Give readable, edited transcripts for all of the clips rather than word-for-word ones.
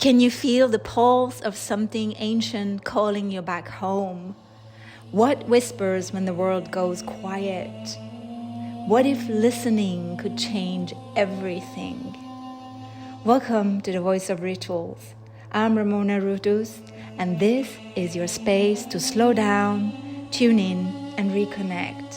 Can you feel the pulse of something ancient calling you back home? What whispers when the world goes quiet? What if listening could change everything? Welcome to the Voice of Rituals. I'm Ramona, and this is your space to slow down, tune in, and reconnect.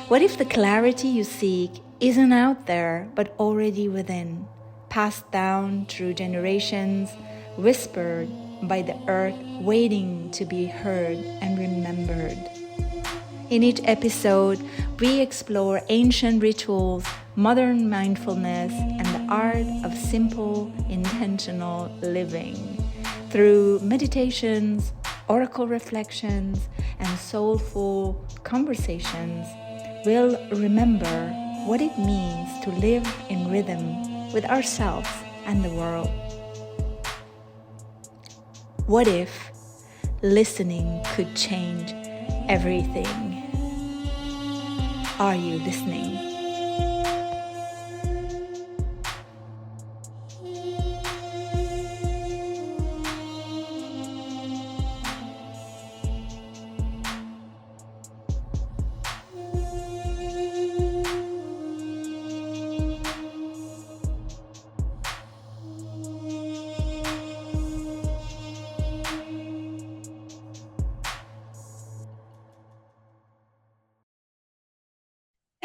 What if the clarity you seek isn't out there, but already within, passed down through generations, whispered by the earth, waiting to be heard and remembered? In each episode, we explore ancient rituals, modern mindfulness, and the art of simple, intentional living. Through meditations, oracle reflections, and soulful conversations, we'll remember what it means to live in rhythm with ourselves and the world. What if listening could change everything? Are you listening?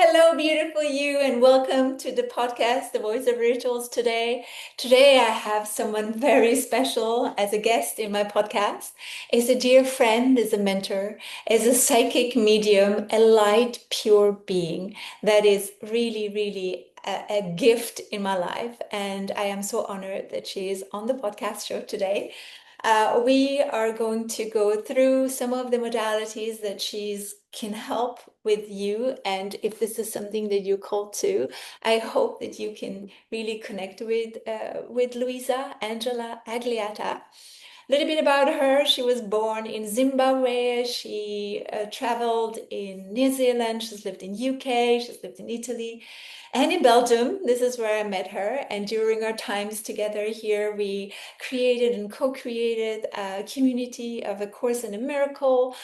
Hello, beautiful you, and welcome to the podcast, The Voice of Rituals today. Today, I have someone very special as a guest in my podcast. Is a dear friend, is a mentor, is a psychic medium, a light, pure being that is really a gift in my life. And I am so honored that she is on the podcast show today. We are going to go through some of the modalities that she's can help with you. And if this is something that you're called to, I hope that you can really connect with Luisa Angela Agliatta. A little bit about her. She was born in Zimbabwe. She traveled in New Zealand. She's lived in UK. She's lived in Italy and in Belgium. This is where I met her. And during our times together here, we created and co-created a community of A Course in a Miracle.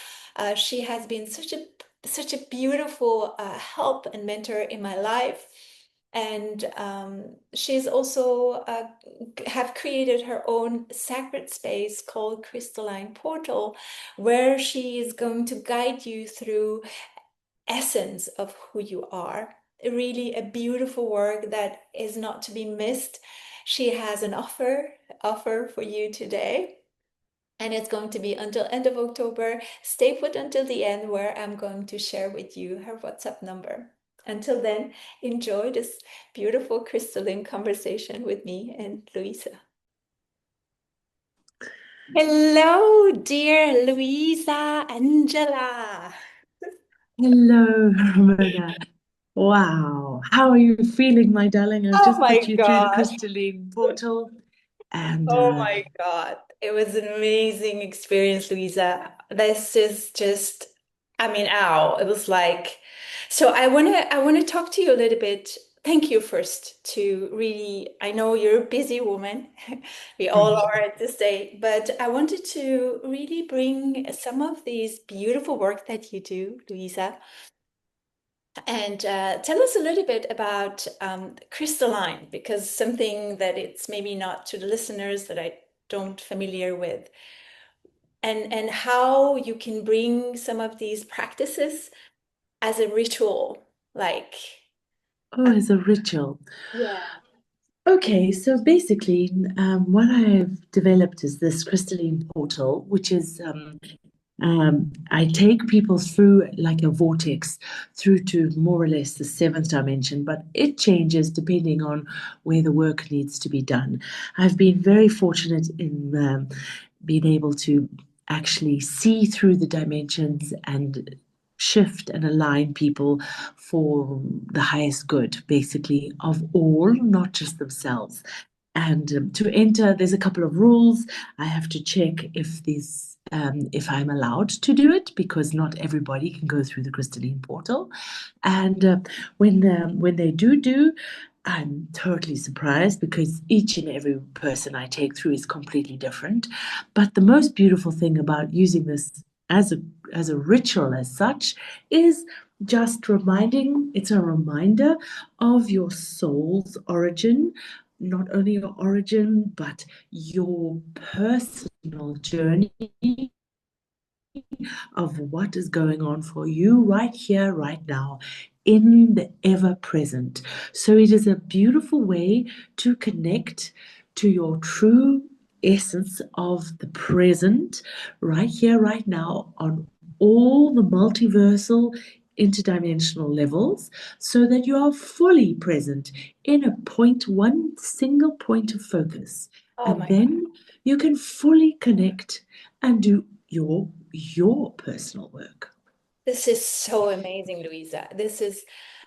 She has been such a beautiful help and mentor in my life. And she's also have created her own sacred space called Crystalline Portal, where she is going to guide you through essence of who you are. Really a beautiful work that is not to be missed. She has an offer for you today. And it's going to be until end of October. Stay put until the end, where I'm going to share with you her WhatsApp number. Until then, enjoy this beautiful crystalline conversation with me and Luisa. Hello, dear Luisa Angela. Hello, Ramona. Wow. How are you feeling, my darling? I've Oh just my put you through the God. crystalline portal and Oh my God. It was an amazing experience, Luisa. This is just, I mean, ow. It was like, so I wanna talk to you a little bit. Thank you first to really, I know you're a busy woman. We all thank are you. at this day, but I wanted to really bring some of these beautiful work that you do, Luisa, and tell us a little bit about crystalline, because something that it's maybe not to the listeners that I don't familiar with, and how you can bring some of these practices as a ritual, like Oh, as a ritual. yeah. Okay, so basically, what I've developed is this crystalline portal, which is I take people through like a vortex through to more or less the seventh dimension, but it changes depending on where the work needs to be done. I've been very fortunate in being able to actually see through the dimensions and shift and align people for the highest good, basically, of all, not just themselves. And to enter, there's a couple of rules. I have to check if I'm allowed to do it, because not everybody can go through the crystalline portal. And when they do, I'm totally surprised because each and every person I take through is completely different. But the most beautiful thing about using this as a ritual as such is just reminding, it's a reminder of your soul's origin, not only your origin, but your personal journey of what is going on for you right here, right now, in the ever present. So it is a beautiful way to connect to your true essence of the present, right here, right now, on all the multiversal, interdimensional levels, so that you are fully present in a point, one single point of focus. Oh And my God. then you can fully connect and do your personal work. This is so amazing, Luisa.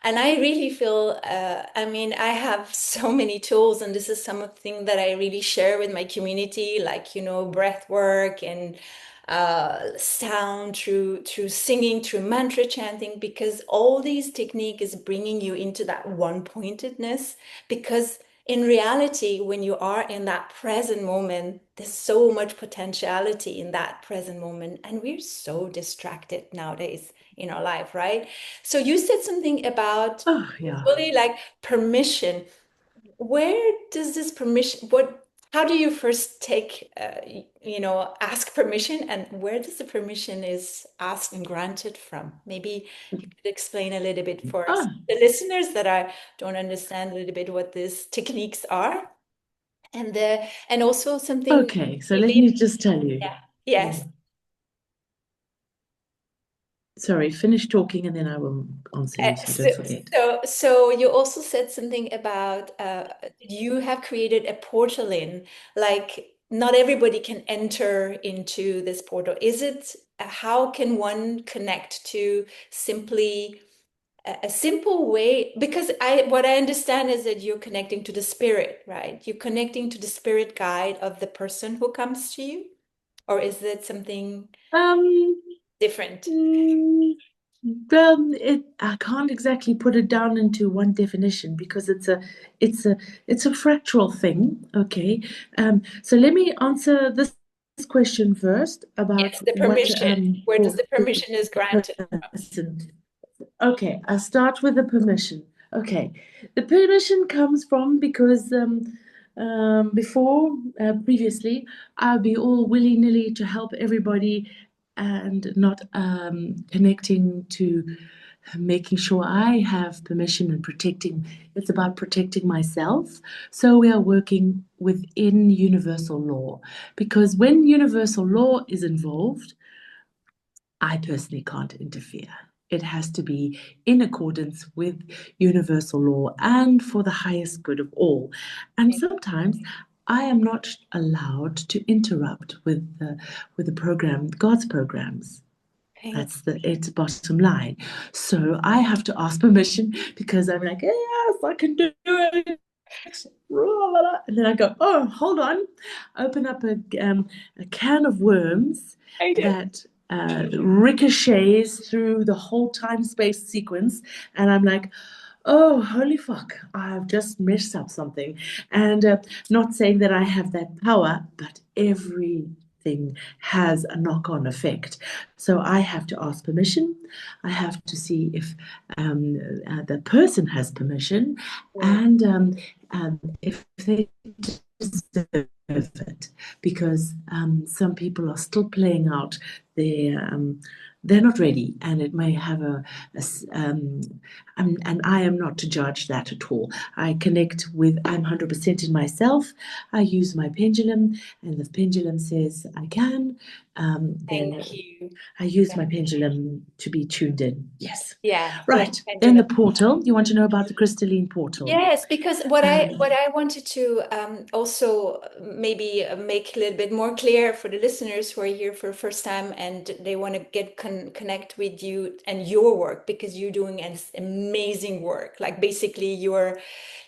And I really feel, I mean, I have so many tools, and this is something that I really share with my community, like, breath work and sound through singing, through mantra chanting, because all these technique is bringing you into that one pointedness. Because in reality, when you are in that present moment, there's so much potentiality in that present moment. And we're so distracted nowadays in our life, right? So you said something about Oh, yeah. fully like permission. Where does this permission, how do you first take, ask permission, and where does the permission is asked and granted from? Maybe you could explain a little bit for us, Oh, the listeners that don't understand a little bit what these techniques are, and also something okay. So let me related. just tell you. Yeah. Yeah. Yes. Sorry, finish talking and then I will answer Uh, you so I So, don't forget. so you also said something about you have created a portal in, like not everybody can enter into this portal. Is it, how can one connect to simply a simple way? Because what I understand is that you're connecting to the spirit, right? You're connecting to the spirit guide of the person who comes to you, or is it something Um, different? mm, I can't exactly put it down into one definition because it's a it's a fractal thing. Okay. So let me answer this question first about Yes, the what permission. Where does for the the permission is granted from? person. Okay, I'll start with the permission. Okay, the permission comes from because before, previously, I'll be all willy-nilly to help everybody and not connecting to making sure I have permission and protecting. It's about protecting myself. So we are working within universal law because when universal law is involved, I personally can't interfere. It has to be in accordance with universal law and for the highest good of all. And sometimes I am not allowed to interrupt with the program, God's programs. Okay. That's it's bottom line. So I have to ask permission because I'm like, yes, I can do it. And then I go, oh, hold on. Open up a can of worms I do. that ricochets through the whole time space sequence. And I'm like, oh, holy fuck, I've just messed up something. And not saying that I have that power, but everything has a knock on effect. So I have to ask permission. I have to see if the person has permission Mm. and if they deserve it. Because some people are still playing out their. They're not ready, and it may have and I am not to judge that at all. I connect with, I'm 100% in myself. I use my pendulum, and the pendulum says I can. Then Thank you. I use Yeah. my pendulum to be tuned in. Yes. Yeah, like Right. Then pendulum. the portal. You want to know about the crystalline portal? Yes, because what I Um, what I wanted to also maybe make a little bit more clear for the listeners who are here for the first time and they want to get connect with you and your work, because you're doing an amazing work. Like basically you're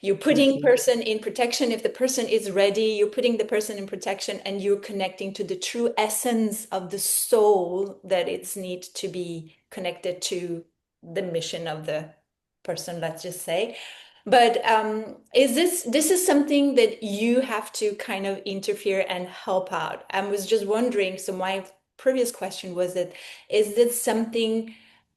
Thank putting you. person in protection. If the person is ready, you're putting the person in protection, and you're connecting to the true essence of the soul that it's need to be connected to the mission of the person, let's just say. But is this is something that you have to kind of interfere and help out? I was just wondering. So my previous question was that is this something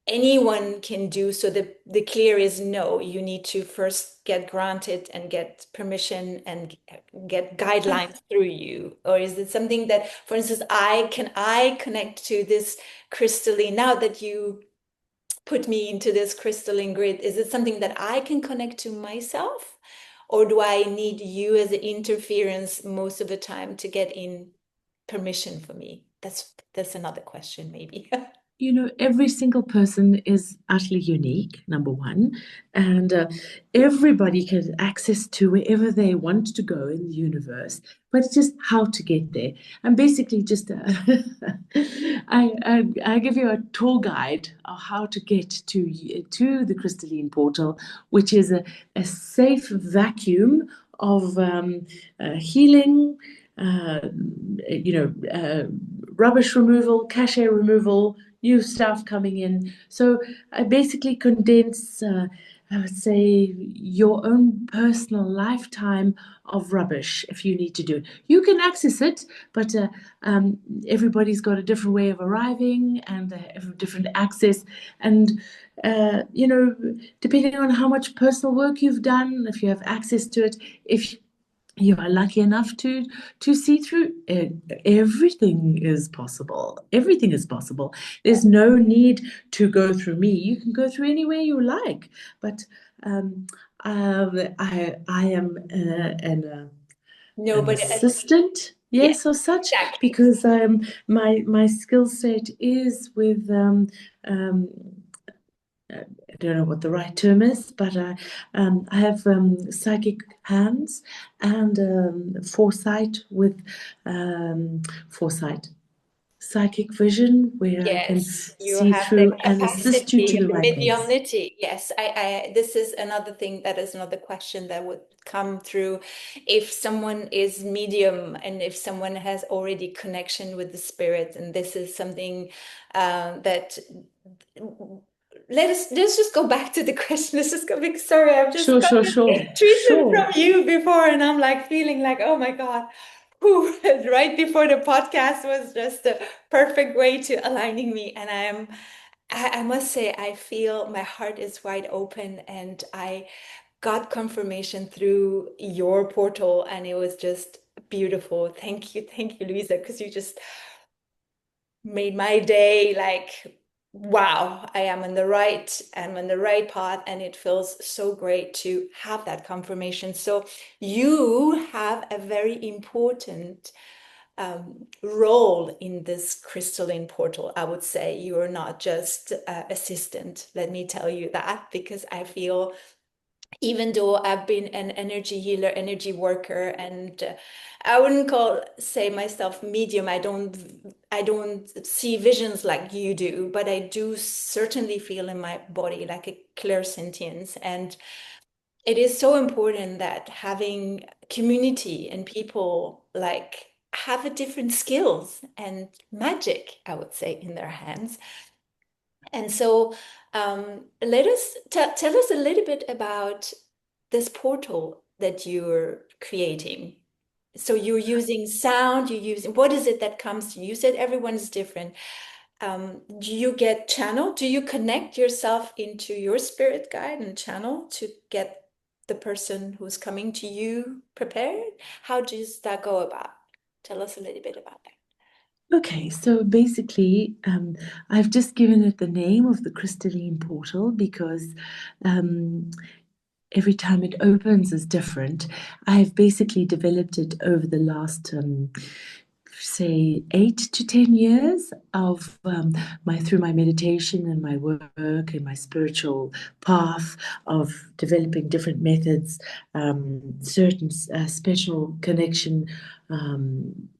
anyone can do? So the clear is no. You need to first get granted and get permission and get guidelines through you, or is it something that, for instance, I connect to this crystalline now that you put me into this crystalline grid? Is it something that I can connect to myself? Or do I need you as an interference most of the time to get in permission for me? That's another question, maybe. You know, every single person is utterly unique, number one, and everybody can access to wherever they want to go in the universe, but it's just how to get there. And basically, just I give you a tour guide of how to get to the crystalline portal, which is a safe vacuum of healing, uh, rubbish removal, cache removal, new stuff coming in. So I basically condense, I would say, your own personal lifetime of rubbish if you need to do it. You can access it, but everybody's got a different way of arriving and they have different access. And, depending on how much personal work you've done, if you have access to it, if you are lucky enough to see through it, everything is possible. Everything is possible. There's no need to go through me. You can go through anywhere you like. But I am No, an but assistant, yeah, yes, or such, exactly. because my skill set is with I don't know what the right term is, but I have psychic hands and foresight with foresight, psychic vision, where I can Yes, you see have the through and assist you to capacity, the the right place. mediumnity. Yes, this is another thing that is another question that would come through if someone is medium and if someone has already connection with the spirit, and this is something that let's just go back to the question. Let's just go back. Sorry, I've just Sure, got sure, this sure, treatment sure. from you before, and I'm like feeling like, oh my God. Whew, right before the podcast was just the perfect way to aligning me. And I must say, I feel my heart is wide open and I got confirmation through your portal and it was just beautiful. Thank you, Luisa, because you just made my day like, wow, I'm on the right path, and it feels so great to have that confirmation. So you have a very important role in this crystalline portal. I would say you're not just assistant. Let me tell you that because I feel even though I've been an energy healer, energy worker, and I wouldn't say myself medium. I don't see visions like you do, but I do certainly feel in my body like a clairsentience. And it is so important that having community and people like have a different skills and magic, I would say, in their hands. And so let us tell us a little bit about this portal that you're creating. So you're using sound, you're using, what is it that comes to you? You said everyone's different. Do you get channel? Do you connect yourself into your spirit guide and channel to get the person who's coming to you prepared? How does that go about? Tell us a little bit about that. Okay, so basically, I've just given it the name of the crystalline portal because um, every time it opens is different. I've basically developed it over the last, say, 8 to 10 years of my through my meditation and my work and my spiritual path of developing different methods, certain special connection.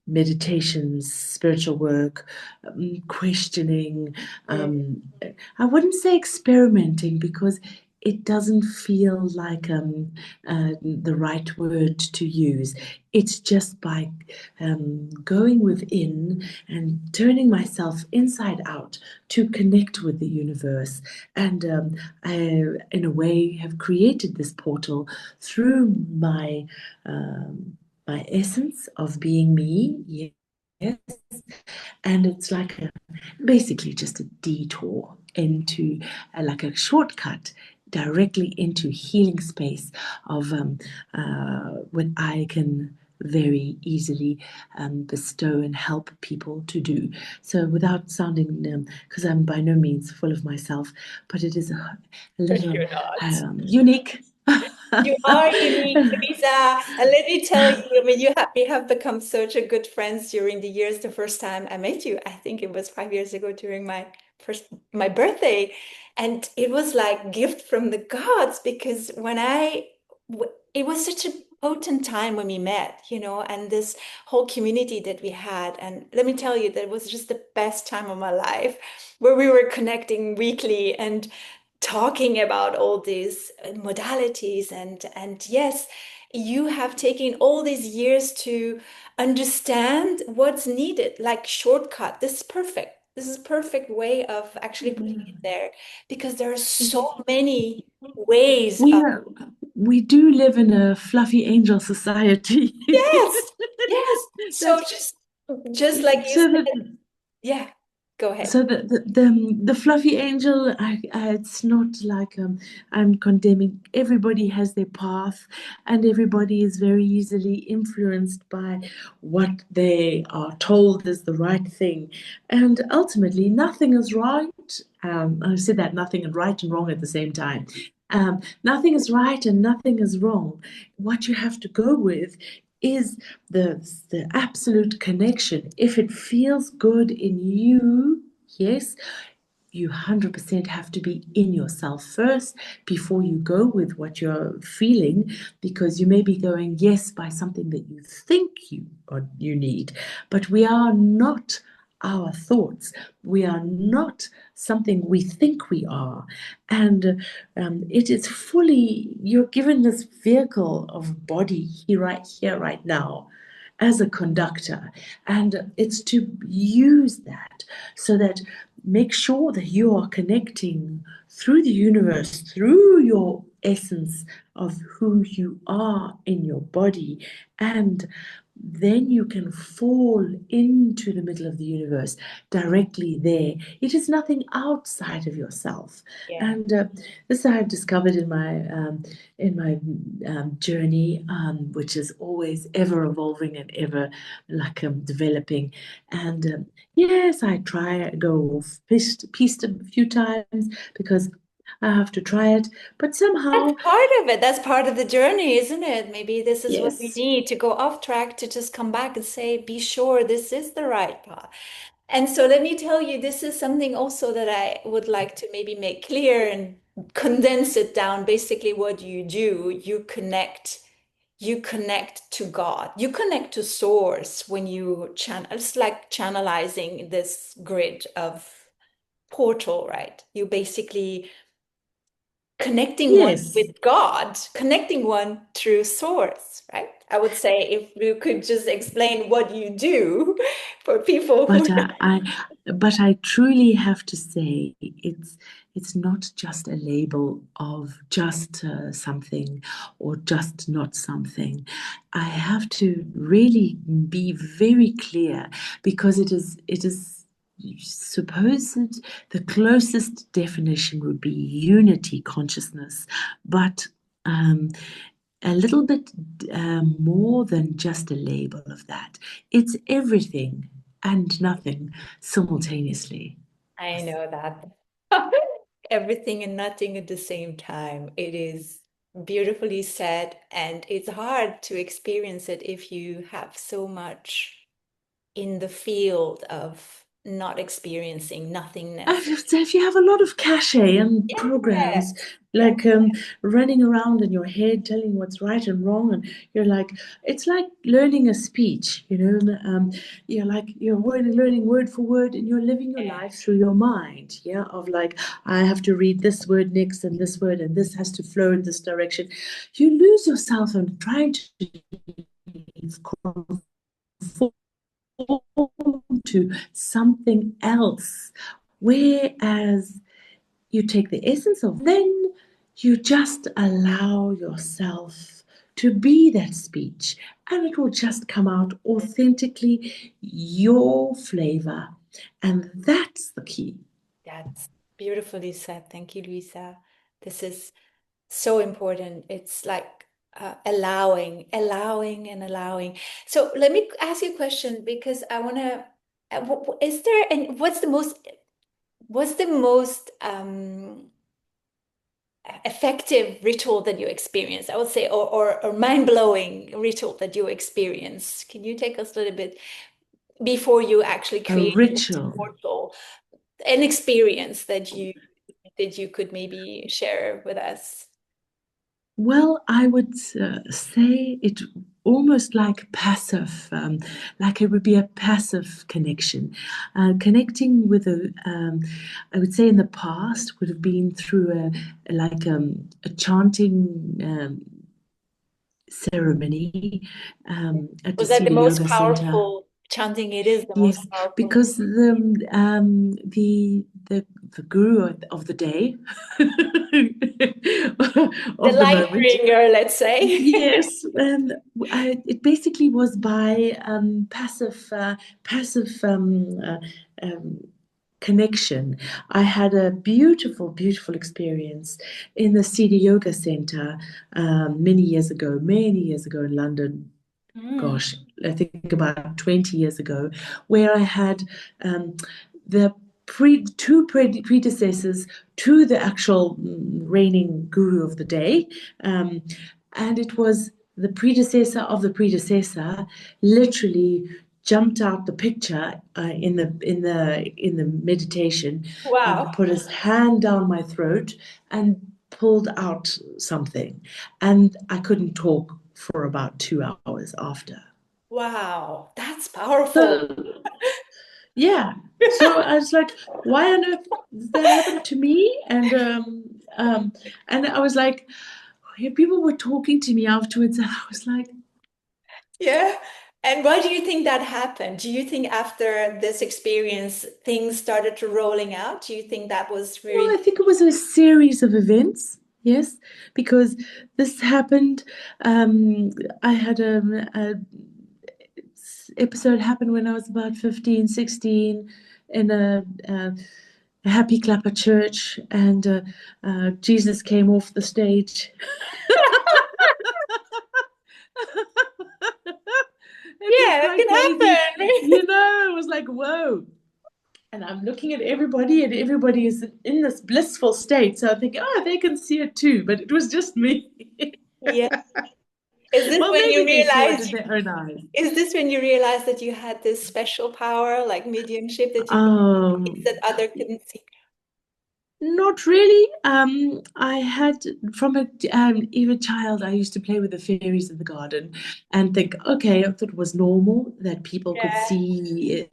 Meditations, spiritual work, questioning. Mm, I wouldn't say experimenting because it doesn't feel like the right word to use. It's just by going within and turning myself inside out to connect with the universe. And I, in a way, have created this portal through my essence of being me. Yes, and it's like basically just a detour into like a shortcut directly into healing space of when I can very easily bestow and help people to do so without sounding because I'm by no means full of myself, but it is a little You're not. unique. You are unique, Luisa. And let me tell you, I mean, we have become such a good friends during the years. The first time I met you, I think it was 5 years ago during my birthday. And it was like gift from the gods because it was such a potent time when we met, and this whole community that we had. And let me tell you, that was just the best time of my life where we were connecting weekly and talking about all these modalities and yes, you have taken all these years to understand what's needed, like shortcut. This is perfect way of actually putting it there because there are so many ways we of are, we do live in a fluffy angel society. yes, yes. that So just like you so that said, yeah, go ahead. So the fluffy angel, it's not like I'm condemning. Everybody has their path, and everybody is very easily influenced by what they are told is the right thing. And ultimately, nothing is right. I said that nothing is right and wrong at the same time. Nothing is right and nothing is wrong. What you have to go with is the absolute connection. If it feels good in you, yes, you 100% have to be in yourself first before you go with what you're feeling, because you may be going yes by something that you think you need, but we are not our thoughts. We are not something we think we are. And it is fully, you're given this vehicle of body here, right now, as a conductor. And it's to use that so that make sure that you are connecting through the universe, through your essence of who you are in your body, and then you can fall into the middle of the universe directly there. It is nothing outside of yourself. Yeah. And this I have discovered in my journey, which is always ever evolving and ever like developing. And yes, I try go off piste a few times because I have to try it, but That's somehow, part of it. That's part of the journey, isn't it? Maybe this is what we yes, need to go off track to just come back and say, be sure this is the right path. And so let me tell you, this is something also that I would like to maybe make clear and condense it down. Basically, what you do, you connect to God. You connect to source when you channel. It's like channelizing this grid of portal, right? You basically connecting one with yes. God, connecting one through source, right? I would say if you could just explain what you do for people who But I truly have to say it's not just a label of just something or just not something. I have to really be very clear because it is supposed the closest definition would be unity consciousness, but a little bit more than just a label of that. It's everything and nothing simultaneously. I Yes. know that. Everything and nothing at the same time. It is beautifully said, and it's hard to experience it if you have so much in the field of. not experiencing nothingness. If you have a lot of cachet and Yeah. programs Yeah. like running around in your head telling what's right and wrong, and you're like, it's like learning a speech, you know. You're like learning word for word, and you're living your Yeah. life through your mind, yeah, of like, I have to read this word next and this word, and this has to flow in this direction. You lose yourself in trying to conform to something else. Whereas you take the essence of, then you just allow yourself to be that speech, and it will just come out authentically, your flavor. And that's the key. That's beautifully said. Thank you, Luisa. This is so important. It's like allowing, allowing, and allowing. So let me ask you a question because I want to. Is there and what's the most effective ritual that you experience? I would say, or mind-blowing ritual that you experience. Can you take us a little bit before you actually A created this ritual. portal, an experience that you could maybe share with us? Well, I would say it almost like passive, like it would be a passive connection. Connecting with I would say in the past would have been through a chanting ceremony at a Was that the city most yoga center. powerful chanting? It is the most Yes, powerful. because the guru of the day The of the light moment. bringer, let's say. Yes, it basically was by passive um, connection. I had a beautiful, beautiful experience in the City Yoga Center many years ago in London. Mm. Gosh, I think about 20 years ago, where I had um, the predecessors to the actual reigning guru of the day. Um, and it was the predecessor of the predecessor literally jumped out the picture in the meditation and Wow. put his hand down my throat and pulled out something, and I couldn't talk for about 2 hours after. Wow. That's powerful. So yeah, so I was like, why on earth did that happen to me? And I was like, people were talking to me afterwards, and I was like, Yeah. And why do you think that happened? Do you think after this experience, things started to rolling out? Do you think that was well, I very, think it was a series of events. Yes, because this happened. I had a episode happen when I was about 15, 16 in a happy clapper church, and Jesus came off the stage. It was yeah, that quite can crazy. happen. You know, it was like, whoa. And I'm looking at everybody, and everybody is in this blissful state. So I think, oh, they can see it too. But it was just me. Yeah. Is this Well, when you maybe they saw it realized in their own eyes. is this when you realized that you had this special power, like mediumship, that you could see things Um, that other couldn't see? Not really. I had from a even child, I used to play with the fairies in the garden and think, okay, if it was normal that people could Yeah. see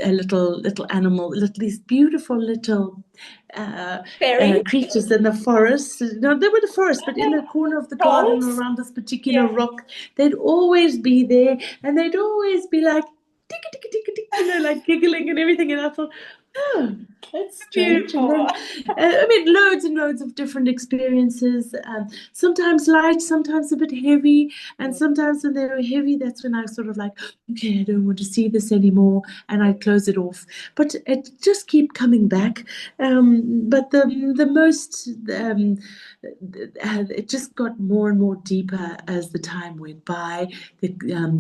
a little animal, these beautiful little uh, Very creatures in the forest. No, they were the forest, but in the corner of the garden trolls. around this particular Yeah. rock, they'd always be there, and they'd always be like, tick, tick, tick, tick, like giggling and everything. And I thought, oh, that's strange. And Beautiful. then, I mean, loads and loads of different experiences. Sometimes light, sometimes a bit heavy. And sometimes when they were heavy, that's when I was sort of like, okay, I don't want to see this anymore. And I close it off. But it just keep coming back. But the most, it just got more and more deeper as the time went by. The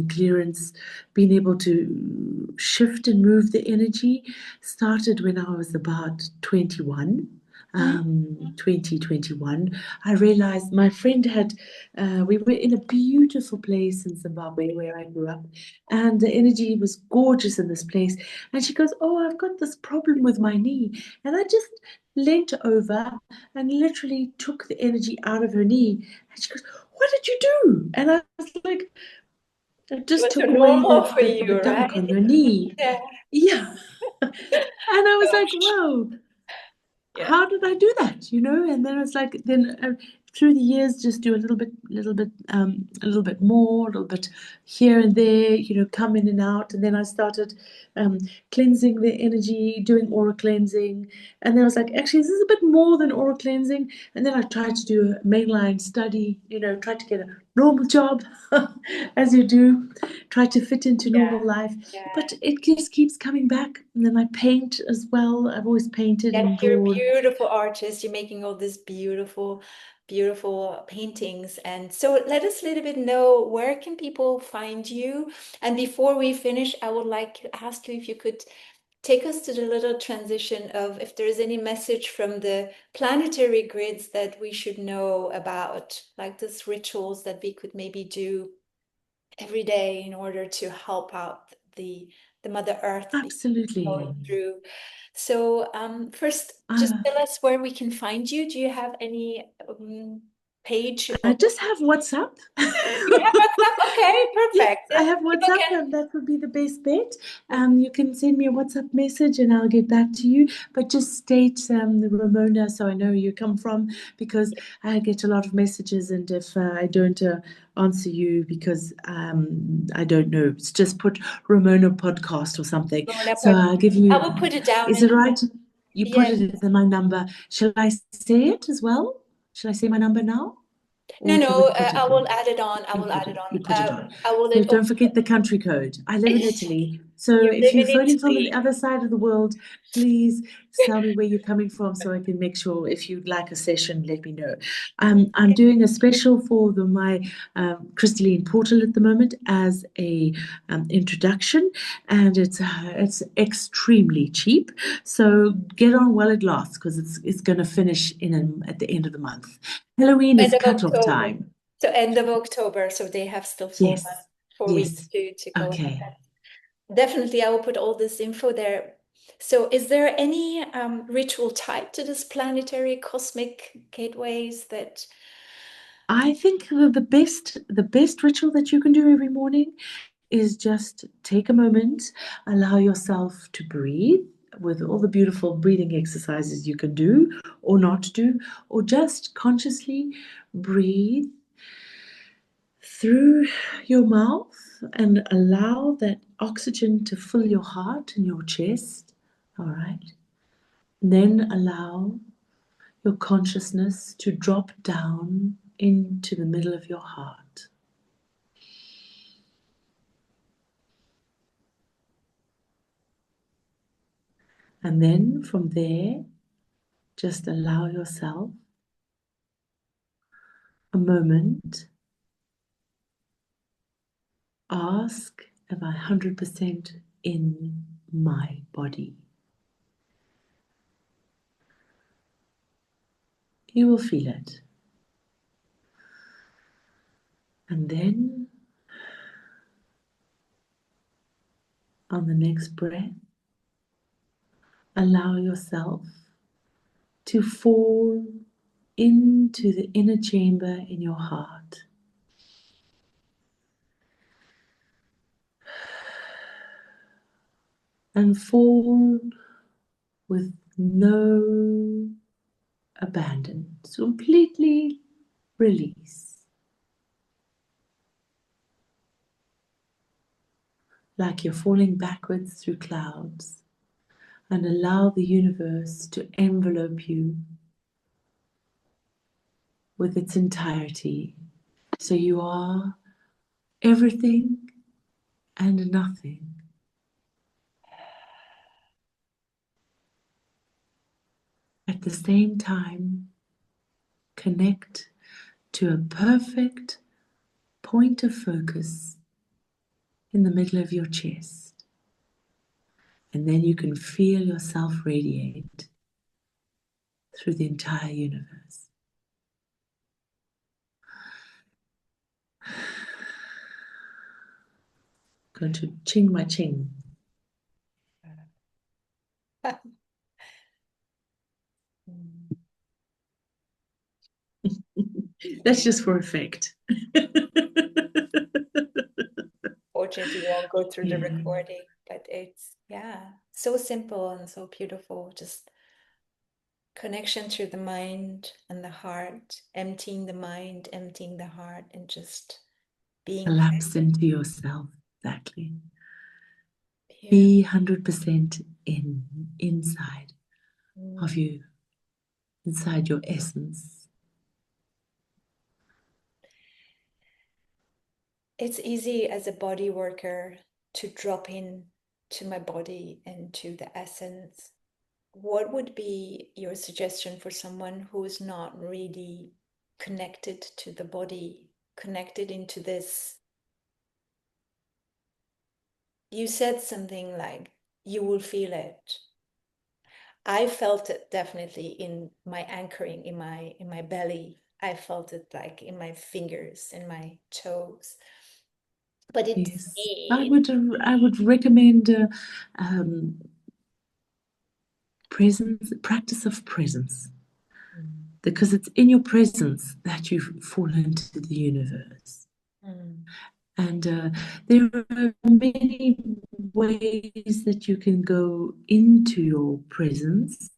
clearance, being able to shift and move the energy started when I was about 21. Mhm. 2021, I realized my friend had, we were in a beautiful place in Zimbabwe where I grew up, and the energy was gorgeous in this place. And she goes, "Oh, I've got this problem with my knee." And I just leant over and literally took the energy out of her knee. And she goes, "What did you do?" And I was like, "I It just was so took away normal the, for the you, dunk right? on her knee." Yeah. Yeah. And I was like, Gosh. "Whoa, Yeah. how did I do that?" And then it's like, then through the years, just do a little bit more, a little bit here and there, come in and out. And then I started um, cleansing the energy, doing aura cleansing. And then I was like, actually, this is a bit more than aura cleansing. And then I tried to do a mainline study, tried to get a normal job, as you do, try to fit into Yeah. normal life. Yeah. But it just keeps coming back. And then I paint as well. I've always painted Yeah, and you're a drawn. beautiful artist. You're making all these beautiful, beautiful paintings. And so let us a little bit know where can people find you? And before we finish, I would like to ask you if you could take us to the little transition of if there's any message from the planetary grids that we should know about, like these rituals that we could maybe do every day in order to help out the Mother Earth going Absolutely. through. So first, just Uh, tell us where we can find you. Do you have any page I or just have WhatsApp. you have WhatsApp? Okay, Yes, perfect. I Yeah, have people WhatsApp, can. and that would be the best bet. You can send me a WhatsApp message, and I'll get back to you. But just state the Ramona, so I know where you come from, because I get a lot of messages, and if I don't answer you because I don't know, it's just put Ramona podcast or something. Ramona So Pod- I'll give I you. will put it down Is in it right? You put yeah. it in my number. Shall I say it as well? Shall I say my number now? No, Or should we no, put I it will in? add it on. I You will put add it, it on. you put it on. I will So let don't all. forget the country code. I live in Italy. So You if live you're in phoning from the Italy. other side of the world, please tell me where you're coming from so I can make sure. If you'd like a session, let me know. I'm doing a special for my Crystalline Portal at the moment as a introduction, and it's extremely cheap. So get on while it lasts, because it's going to finish at the end of the month. Halloween End is of cut-off October. time. So end of October. So they have still Yes, 4 weeks yes. to go Okay. ahead. Definitely, I will put all this info there. So, is there any ritual type to this planetary cosmic gateways that? I think the best ritual that you can do every morning is just take a moment, allow yourself to breathe with all the beautiful breathing exercises you can do or not do, or just consciously breathe through your mouth and allow that oxygen to fill your heart and your chest. All right. Then allow your consciousness to drop down into the middle of your heart. And then from there, just allow yourself a moment. Ask, am I 100% in my body? You will feel it. And then on the next breath, allow yourself to fall into the inner chamber in your heart and fall with no abandon, completely release, like you're falling backwards through clouds, and allow the universe to envelope you with its entirety. So you are everything and nothing. At the same time, connect to a perfect point of focus in the middle of your chest. And then you can feel yourself radiate through the entire universe. Going to ching my ching. That's just for effect. Fortunately, we won't go through the Yeah. recording, but it's, yeah, so simple and so beautiful. Just connection through the mind and the heart, emptying the mind, emptying the heart, and just being Collapse present. into yourself. Exactly. Beautiful. Be 100% inside of Mm. you, inside your essence. It's easy as a body worker to drop in to my body and to the essence. What would be your suggestion for someone who is not really connected to the body, connected into this? You said something like, you will feel it. I felt it definitely in my anchoring, in my belly. I felt it like in my fingers, in my toes. But it's Yes, me. I would recommend presence, practice of presence, because it's in your presence that you fall into the universe. Mm. And there are many ways that you can go into your presence,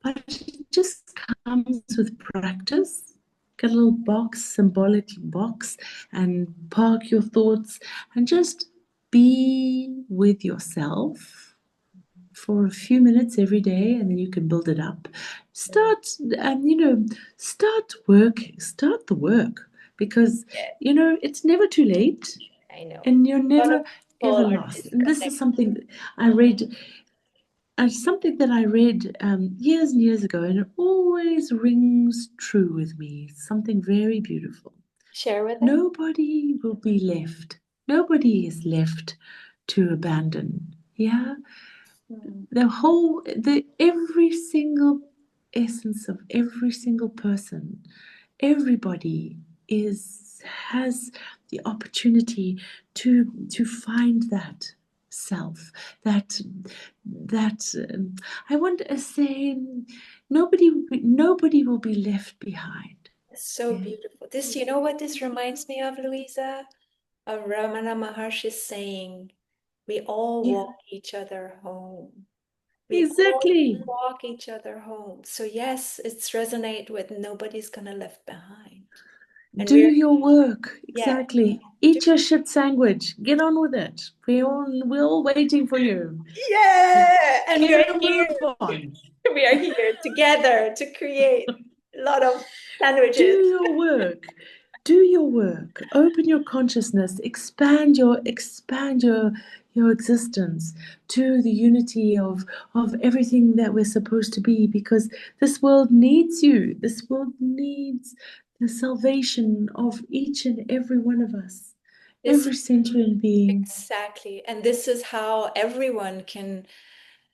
but it just comes with practice. Get a little box, symbolic box, and park your thoughts and just be with yourself for a few minutes every day, and then you can build it up. Start, and start the work, because Yeah, it's never too late, I know. and you're A lot of never people ever are lost. And this is disconnected. something I read, something that I read years and years ago, and it always rings true with me. It's something very beautiful. Share with us. Nobody will be left. Nobody is left to abandon. Yeah, Mm. every single essence of every single person, everybody has the opportunity to find that self, that I want to say, nobody will be left behind. So Yeah. beautiful. This, you know what this reminds me of, Luisa? Of Ramana Maharshi saying, we all Yeah, walk each other home. We all exactly. walk each other home. So yes, it's resonate with nobody's gonna left behind. And Do we're, your work. yeah, Exactly. do, Eat your shit sandwich. Get on with it. We're all waiting for you. yeah, and we Get are a here. move on. We are here together to create a lot of Do sandwiches. your work. Do your work. Open your consciousness. Expand your existence to the unity of everything that we're supposed to be, because this world needs you. This world needs the salvation of each and every one of us. This Every is sentient being. exactly, and this is how everyone can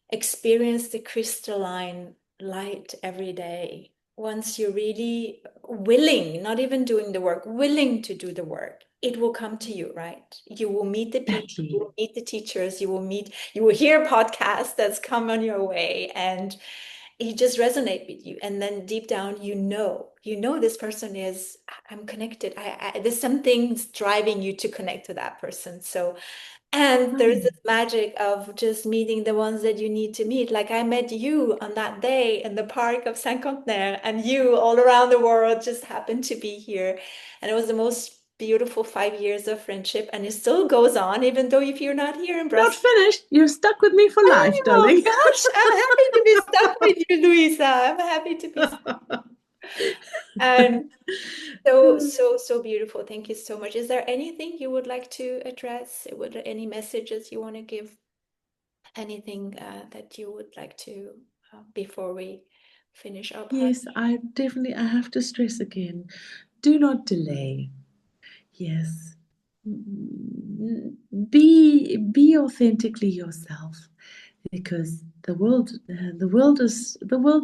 experience the crystalline light every day. Once you're really willing, not even doing the work, willing to do the work, it will come to you, right? You will meet the people, you Exactly. will meet the teachers, you will hear podcasts that's come on your way, and it just resonate with you. And then deep down, this person is, I'm connected. There's something driving you to connect to that person. So and there's Mm. this magic of just meeting the ones that you need to meet. Like I met you on that day in the park of Saint-Contenaire, and you all around the world just happened to be here. And it was the most beautiful 5 years of friendship. And it still goes on, even though if you're not here in Not Brussels. finished. You're stuck with me for life, Oh darling. gosh, I'm happy to be stuck with you, Luisa. I'm happy to be stuck. And so beautiful. Thank you so much. Is there anything you would like to address? Would there any messages you want to give? Anything that you would like to before we finish our part? Yes, I have to stress again. Do not delay. Yes. Be authentically yourself. because the world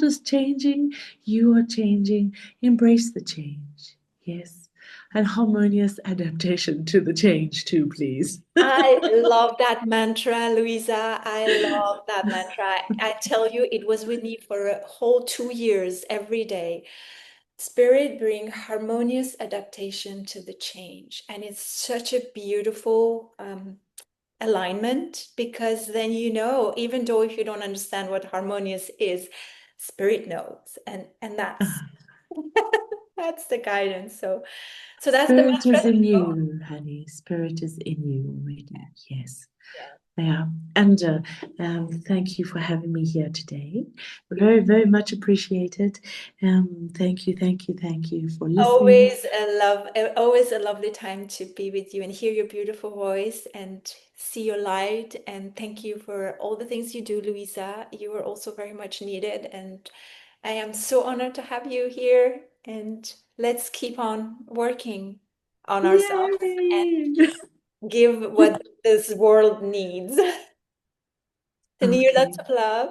is changing. You are changing. Embrace the change. Yes, and harmonious adaptation to the change too, please. I love that mantra, Luisa. I love that mantra. I tell you, it was with me for a whole 2 years every day. Spirit bring harmonious adaptation to the change. And it's such a beautiful alignment because then you know, even though if you don't understand what harmonious is, spirit knows. And that's Ah, that's the guidance. So that's the spirit is mantra. in you, honey. Spirit is in you already. Yes. Yeah. Yeah, and thank you for having me here today. Very, very much appreciated. Thank you for listening. Always a lovely time to be with you and hear your beautiful voice and see your light. And thank you for all the things you do, Luisa. You are also very much needed, and I am so honored to have you here. And let's keep on working on ourselves Yay! and give what this world needs. Sending you lots Okay. of love.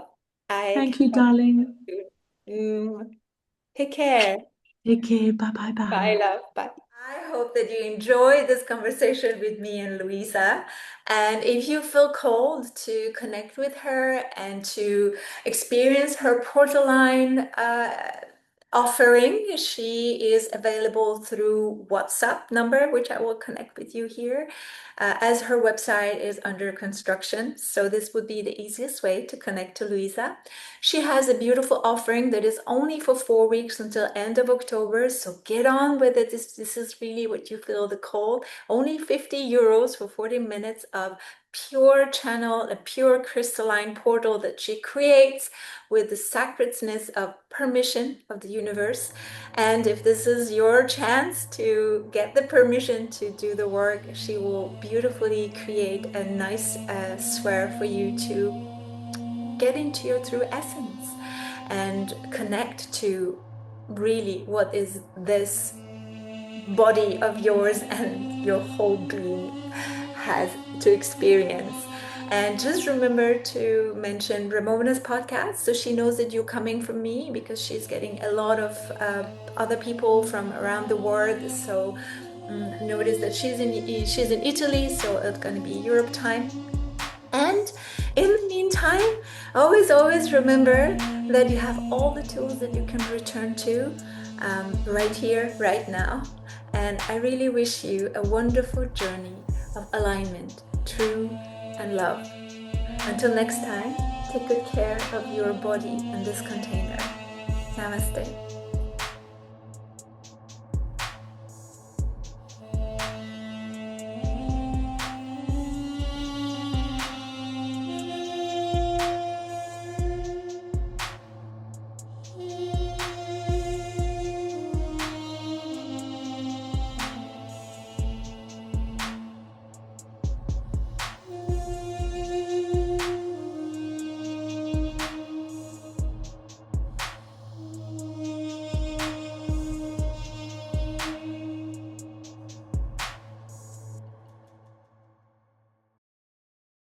I Thank catch you, up with darling. you soon. Take care. Take care. Bye bye Bye, bye. love. Bye. I hope that you enjoyed this conversation with me and Luisa. And if you feel called to connect with her and to experience her Portaline offering, she is available through WhatsApp number, which I will connect with you here, as her website is under construction. So this would be the easiest way to connect to Luisa. She has a beautiful offering that is only for 4 weeks until end of October. So get on with it. This is really what you feel the call. Only 50 euros for 40 minutes of pure channel, a pure crystalline portal that she creates with the sacredness of permission of the universe. And if this is your chance to get the permission to do the work, she will beautifully create a nice square for you to get into your true essence and connect to really what is this body of yours and your whole being has to experience. And just remember to mention Ramona's podcast so she knows that you're coming from me because she's getting a lot of other people from around the world. So notice that she's in Italy, so it's going to be Europe time. And in the meantime, always remember that you have all the tools that you can return to right here, right now. And I really wish you a wonderful journey of alignment, true, and love. Until next time, take good care of your body and this container. Namaste.